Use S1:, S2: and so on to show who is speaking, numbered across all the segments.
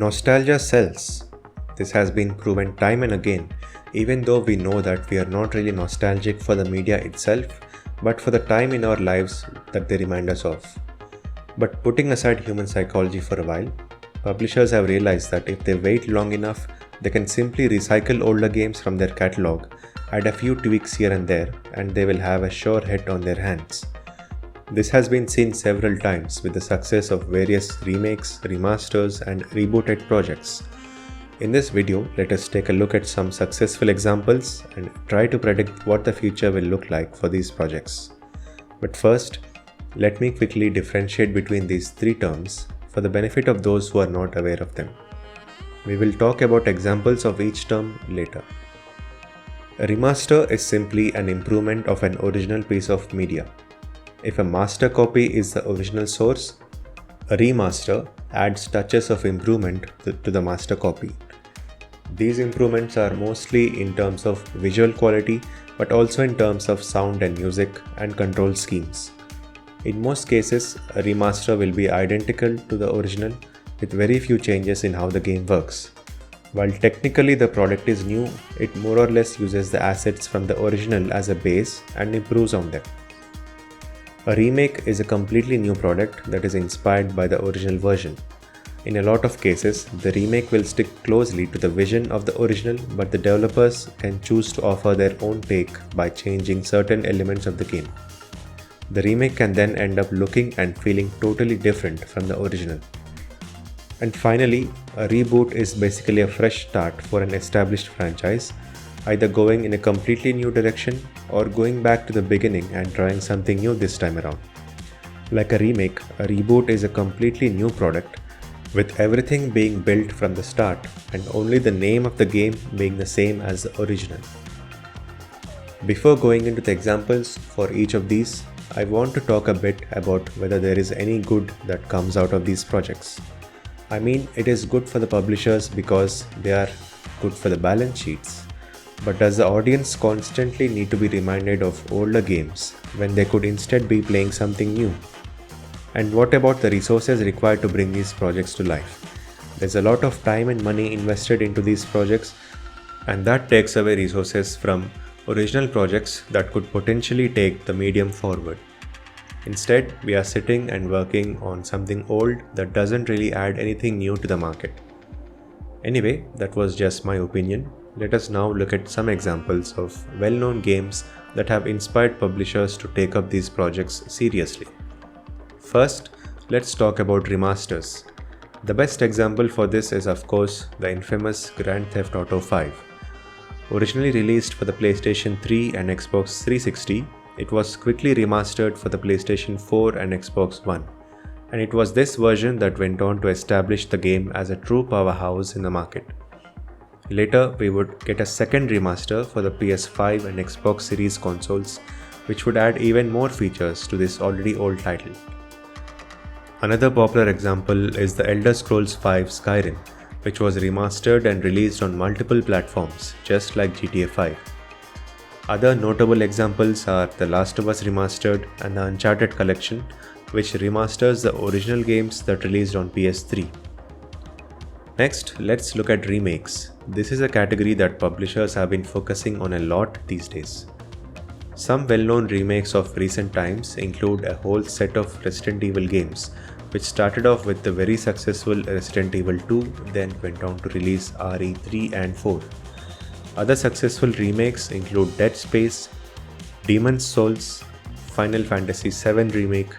S1: Nostalgia sells. This has been proven time and again, even though we know that we are not really nostalgic for the media itself, but for the time in our lives that they remind us of. But putting aside human psychology for a while, publishers have realized that if they wait long enough, they can simply recycle older games from their catalog, add a few tweaks here and there, and they will have a sure hit on their hands. This has been seen several times with the success of various remakes, remasters, and rebooted projects. In this video, let us take a look at some successful examples and try to predict what the future will look like for these projects. But first, let me quickly differentiate between these three terms for the benefit of those who are not aware of them. We will talk about examples of each term later. A remaster is simply an improvement of an original piece of media. If a master copy is the original source, a remaster adds touches of improvement to the master copy. These improvements are mostly in terms of visual quality, but also in terms of sound and music and control schemes. In most cases, a remaster will be identical to the original with very few changes in how the game works. While technically the product is new, it more or less uses the assets from the original as a base and improves on them. A remake is a completely new product that is inspired by the original version. In a lot of cases, the remake will stick closely to the vision of the original, but the developers can choose to offer their own take by changing certain elements of the game. The remake can then end up looking and feeling totally different from the original. And finally, a reboot is basically a fresh start for an established franchise, either going in a completely new direction or going back to the beginning and trying something new this time around. Like a remake, a reboot is a completely new product with everything being built from the start and only the name of the game being the same as the original. Before going into the examples for each of these, I want to talk a bit about whether there is any good that comes out of these projects. I mean, it is good for the publishers because they are good for the balance sheets. But does the audience constantly need to be reminded of older games when they could instead be playing something new? And what about the resources required to bring these projects to life? There's a lot of time and money invested into these projects, and that takes away resources from original projects that could potentially take the medium forward. Instead, we are sitting and working on something old that doesn't really add anything new to the market. Anyway, that was just my opinion. Let us now look at some examples of well-known games that have inspired publishers to take up these projects seriously. First, let's talk about remasters. The best example for this is of course the infamous Grand Theft Auto 5. Originally released for the PlayStation 3 and Xbox 360, it was quickly remastered for the PlayStation 4 and Xbox One. And it was this version that went on to establish the game as a true powerhouse in the market. Later, we would get a second remaster for the PS5 and Xbox Series consoles, which would add even more features to this already old title. Another popular example is the Elder Scrolls V Skyrim, which was remastered and released on multiple platforms, just like GTA 5. Other notable examples are The Last of Us Remastered and the Uncharted Collection, which remasters the original games that released on PS3. Next, let's look at remakes. This is a category that publishers have been focusing on a lot these days. Some well-known remakes of recent times include a whole set of Resident Evil games, which started off with the very successful Resident Evil 2, then went on to release RE3 and 4. Other successful remakes include Dead Space, Demon's Souls, Final Fantasy VII Remake,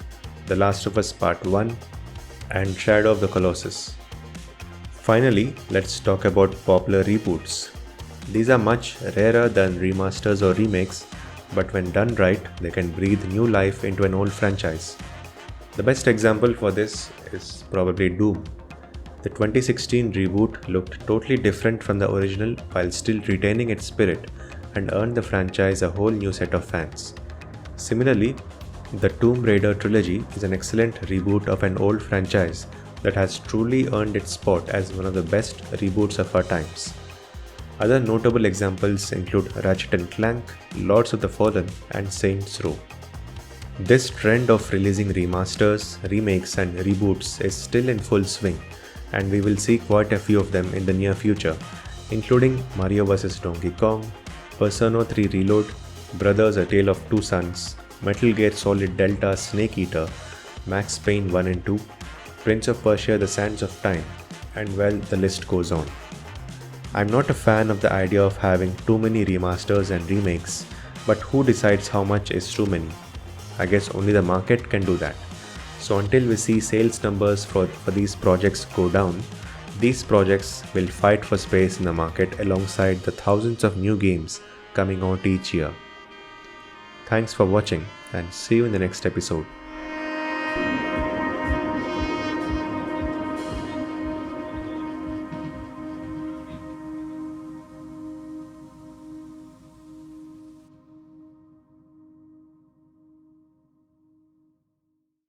S1: The Last of Us Part 1, and Shadow of the Colossus. Finally, let's talk about popular reboots. These are much rarer than remasters or remakes, but when done right, they can breathe new life into an old franchise. The best example for this is probably Doom. The 2016 reboot looked totally different from the original while still retaining its spirit and earned the franchise a whole new set of fans. Similarly, the Tomb Raider trilogy is an excellent reboot of an old franchise that has truly earned its spot as one of the best reboots of our times. Other notable examples include Ratchet & Clank, Lords of the Fallen, and Saints Row. This trend of releasing remasters, remakes, and reboots is still in full swing, and we will see quite a few of them in the near future, including Mario vs. Donkey Kong, Persona 3 Reload, Brothers: A Tale of Two Sons, Metal Gear Solid Delta Snake Eater, Max Payne 1 and 2, Prince of Persia: The Sands of Time, and well, the list goes on. I'm not a fan of the idea of having too many remasters and remakes, but who decides how much is too many? I guess only the market can do that. So until we see sales numbers for these projects go down, these projects will fight for space in the market alongside the thousands of new games coming out each year. Thanks for watching and see you in the next episode.